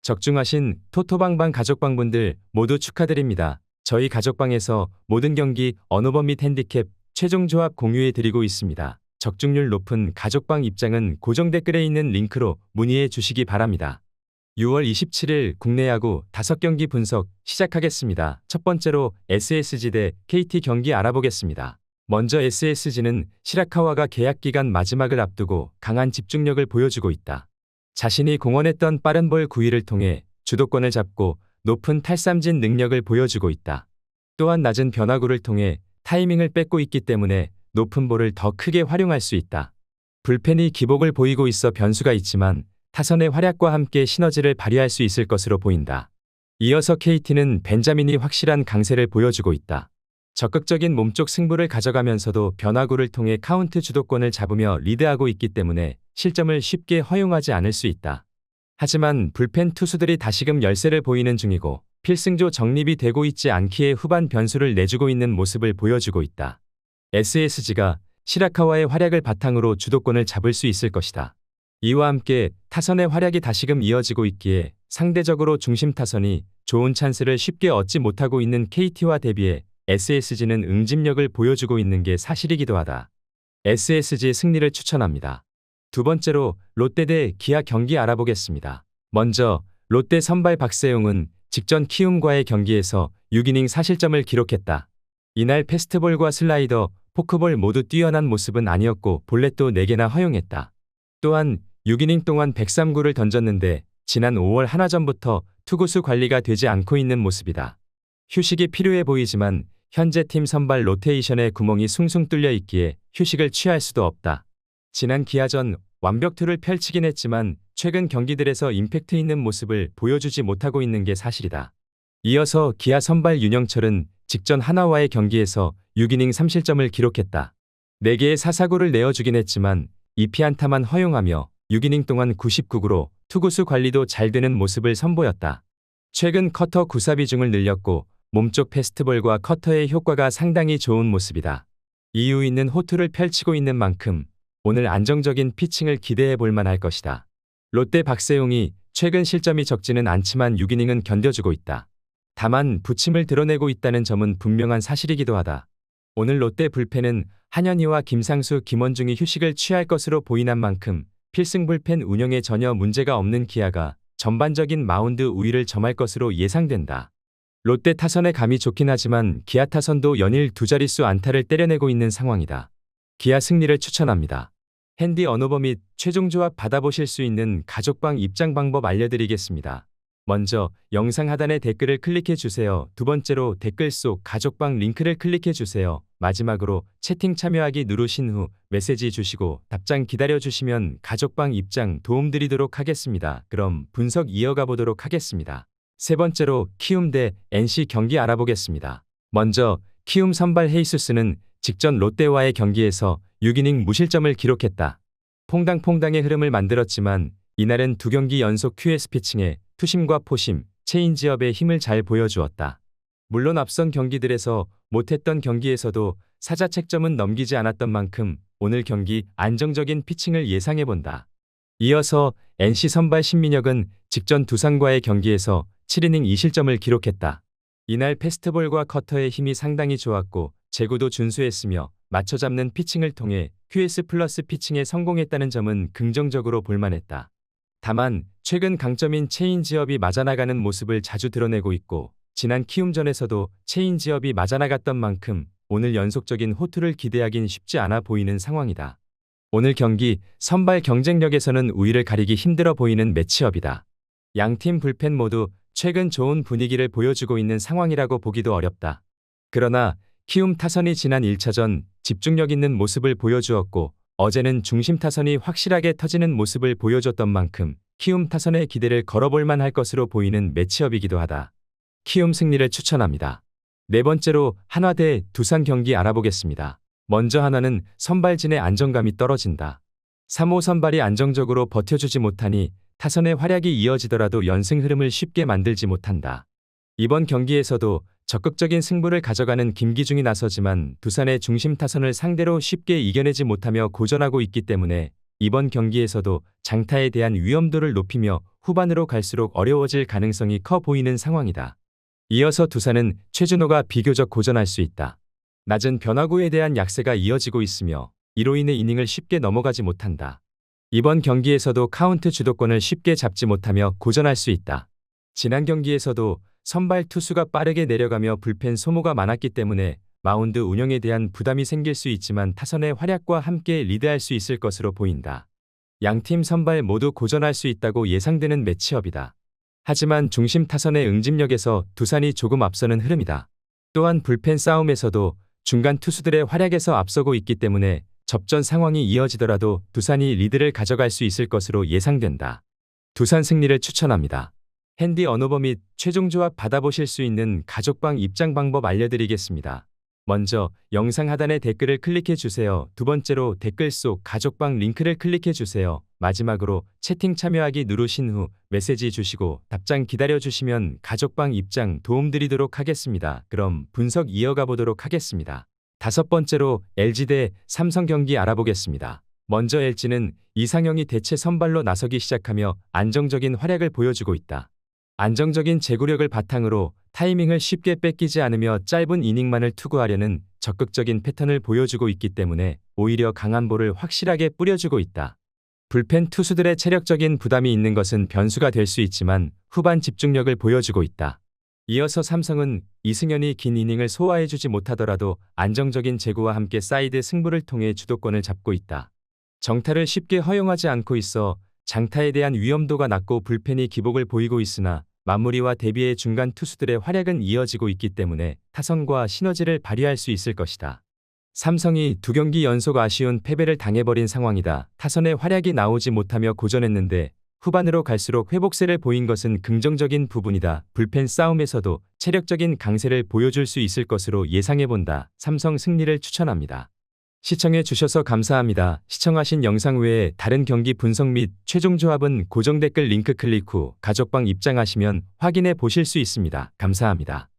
적중하신 토토방방 가족방분들 모두 축하드립니다. 저희 가족방에서 모든 경기 언어범 및 핸디캡 최종 조합 공유해 드리고 있습니다. 적중률 높은 가족방 입장은 고정 댓글에 있는 링크로 문의해 주시기 바랍니다. 6월 27일 국내 야구 5경기 분석 시작하겠습니다. 첫 번째로 SSG 대 KT 경기 알아보겠습니다. 먼저 SSG는 시라카와가 계약 기간 마지막을 앞두고 강한 집중력을 보여주고 있다. 자신이 공언했던 빠른 볼 구위를 통해 주도권을 잡고 높은 탈삼진 능력을 보여주고 있다. 또한 낮은 변화구를 통해 타이밍을 뺏고 있기 때문에 높은 볼을 더 크게 활용할 수 있다. 불펜이 기복을 보이고 있어 변수가 있지만 타선의 활약과 함께 시너지를 발휘할 수 있을 것으로 보인다. 이어서 KT는 벤자민이 확실한 강세를 보여주고 있다. 적극적인 몸쪽 승부를 가져가면서도 변화구를 통해 카운트 주도권을 잡으며 리드하고 있기 때문에 실점을 쉽게 허용하지 않을 수 있다. 하지만 불펜 투수들이 다시금 열세를 보이는 중이고 필승조 정립이 되고 있지 않기에 후반 변수를 내주고 있는 모습을 보여주고 있다. SSG가 시라카와의 활약을 바탕으로 주도권을 잡을 수 있을 것이다. 이와 함께 타선의 활약이 다시금 이어지고 있기에 상대적으로 중심 타선이 좋은 찬스를 쉽게 얻지 못하고 있는 KT와 대비해 SSG는 응집력을 보여주고 있는 게 사실이기도 하다. SSG의 승리를 추천합니다. 두 번째로 롯데 대 기아 경기 알아보겠습니다. 먼저 롯데 선발 박세용은 직전 키움과의 경기에서 6이닝 4실점을 기록했다. 이날 패스트볼과 슬라이더, 포크볼 모두 뛰어난 모습은 아니었고 볼넷도 4개나 허용했다. 또한 6이닝 동안 103구를 던졌는데 지난 5월 한화전부터 투구수 관리가 되지 않고 있는 모습이다. 휴식이 필요해 보이지만 현재 팀 선발 로테이션에 구멍이 숭숭 뚫려 있기에 휴식을 취할 수도 없다. 지난 기아전 완벽투를 펼치긴 했지만 최근 경기들에서 임팩트 있는 모습을 보여주지 못하고 있는 게 사실이다. 이어서 기아 선발 윤영철은 직전 하나와의 경기에서 6이닝 3실점을 기록했다. 4개의 사사구를 내어주긴 했지만 2피안타만 허용하며 6이닝 동안 99구로 투구수 관리도 잘 되는 모습을 선보였다. 최근 커터 구사 비중을 늘렸고 몸쪽 패스트볼과 커터의 효과가 상당히 좋은 모습이다. 이유 있는 호투를 펼치고 있는 만큼 오늘 안정적인 피칭을 기대해 볼 만할 것이다. 롯데 박세용이 최근 실점이 적지는 않지만 6이닝은 견뎌주고 있다. 다만 부침을 드러내고 있다는 점은 분명한 사실이기도 하다. 오늘 롯데 불펜은 한현희와 김상수, 김원중이 휴식을 취할 것으로 보이는 만큼 필승 불펜 운영에 전혀 문제가 없는 기아가 전반적인 마운드 우위를 점할 것으로 예상된다. 롯데 타선의 감이 좋긴 하지만 기아 타선도 연일 2자릿수 안타를 때려내고 있는 상황이다. 기아 승리를 추천합니다. 핸디 언어버 및 최종 조합 받아보실 수 있는 가족방 입장 방법 알려드리겠습니다. 먼저 영상 하단의 댓글을 클릭해 주세요. 두 번째로 댓글 속 가족방 링크를 클릭해 주세요. 마지막으로 채팅 참여하기 누르신 후 메시지 주시고 답장 기다려 주시면 가족방 입장 도움드리도록 하겠습니다. 그럼 분석 이어가 보도록 하겠습니다. 세 번째로 키움 대 NC 경기 알아보겠습니다. 먼저 키움 선발 헤이수스는 직전 롯데와의 경기에서 6이닝 무실점을 기록했다. 퐁당퐁당의 흐름을 만들었지만 이날은 2경기 연속 QS 피칭에 투심과 포심, 체인지업의 힘을 잘 보여주었다. 물론 앞선 경기들에서 못했던 경기에서도 사자책점은 넘기지 않았던 만큼 오늘 경기 안정적인 피칭을 예상해본다. 이어서 NC 선발 신민혁은 직전 두산과의 경기에서 7이닝 2실점을 기록했다. 이날 패스트볼과 커터의 힘이 상당히 좋았고 제구도 준수했으며 맞춰잡는 피칭을 통해 QS 플러스 피칭에 성공했다는 점은 긍정적으로 볼만했다. 다만 최근 강점인 체인지업이 맞아나가는 모습을 자주 드러내고 있고 지난 키움전에서도 체인지업이 맞아나갔던 만큼 오늘 연속적인 호투를 기대하긴 쉽지 않아 보이는 상황이다. 오늘 경기 선발 경쟁력에서는 우위를 가리기 힘들어 보이는 매치업이다. 양팀 불펜 모두 최근 좋은 분위기를 보여주고 있는 상황이라고 보기도 어렵다. 그러나 키움 타선이 지난 1차전 집중력 있는 모습을 보여주었고 어제는 중심 타선이 확실하게 터지는 모습을 보여줬던 만큼 키움 타선의 기대를 걸어볼 만할 것으로 보이는 매치업이기도 하다. 키움 승리를 추천합니다. 네 번째로 한화 대 두산 경기 알아보겠습니다. 먼저 한화는 선발진의 안정감이 떨어진다. 3호 선발이 안정적으로 버텨주지 못하니 타선의 활약이 이어지더라도 연승 흐름을 쉽게 만들지 못한다. 이번 경기에서도 적극적인 승부를 가져가는 김기중이 나서지만 두산의 중심 타선을 상대로 쉽게 이겨내지 못하며 고전하고 있기 때문에 이번 경기에서도 장타에 대한 위험도를 높이며 후반으로 갈수록 어려워질 가능성이 커 보이는 상황이다. 이어서 두산은 최준호가 비교적 고전할 수 있다. 낮은 변화구에 대한 약세가 이어지고 있으며 이로 인해 이닝을 쉽게 넘어가지 못한다. 이번 경기에서도 카운트 주도권을 쉽게 잡지 못하며 고전할 수 있다. 지난 경기에서도 선발 투수가 빠르게 내려가며 불펜 소모가 많았기 때문에 마운드 운영에 대한 부담이 생길 수 있지만 타선의 활약과 함께 리드할 수 있을 것으로 보인다. 양팀 선발 모두 고전할 수 있다고 예상되는 매치업이다. 하지만 중심 타선의 응집력에서 두산이 조금 앞서는 흐름이다. 또한 불펜 싸움에서도 중간 투수들의 활약에서 앞서고 있기 때문에 접전 상황이 이어지더라도 두산이 리드를 가져갈 수 있을 것으로 예상된다. 두산 승리를 추천합니다. 핸디 언오버 및 최종 조합 받아보실 수 있는 가족방 입장 방법 알려드리겠습니다. 먼저 영상 하단의 댓글을 클릭해 주세요. 두 번째로 댓글 속 가족방 링크를 클릭해 주세요. 마지막으로 채팅 참여하기 누르신 후 메시지 주시고 답장 기다려 주시면 가족방 입장 도움드리도록 하겠습니다. 그럼 분석 이어가 보도록 하겠습니다. 다섯 번째로 LG 대 삼성 경기 알아보겠습니다. 먼저 LG는 이상형이 대체 선발로 나서기 시작하며 안정적인 활약을 보여주고 있다. 안정적인 제구력을 바탕으로 타이밍을 쉽게 뺏기지 않으며 짧은 이닝만을 투구하려는 적극적인 패턴을 보여주고 있기 때문에 오히려 강한 볼을 확실하게 뿌려주고 있다. 불펜 투수들의 체력적인 부담이 있는 것은 변수가 될 수 있지만 후반 집중력을 보여주고 있다. 이어서 삼성은 이승현이 긴 이닝을 소화해주지 못하더라도 안정적인 제구와 함께 사이드 승부를 통해 주도권을 잡고 있다. 정타를 쉽게 허용하지 않고 있어 장타에 대한 위험도가 낮고 불펜이 기복을 보이고 있으나 마무리와 대비의 중간 투수들의 활약은 이어지고 있기 때문에 타선과 시너지를 발휘할 수 있을 것이다. 삼성이 두 경기 연속 아쉬운 패배를 당해버린 상황이다. 타선의 활약이 나오지 못하며 고전했는데 후반으로 갈수록 회복세를 보인 것은 긍정적인 부분이다. 불펜 싸움에서도 체력적인 강세를 보여줄 수 있을 것으로 예상해본다. 삼성 승리를 추천합니다. 시청해 주셔서 감사합니다. 시청하신 영상 외에 다른 경기 분석 및 최종 조합은 고정 댓글 링크 클릭 후 가족방 입장하시면 확인해 보실 수 있습니다. 감사합니다.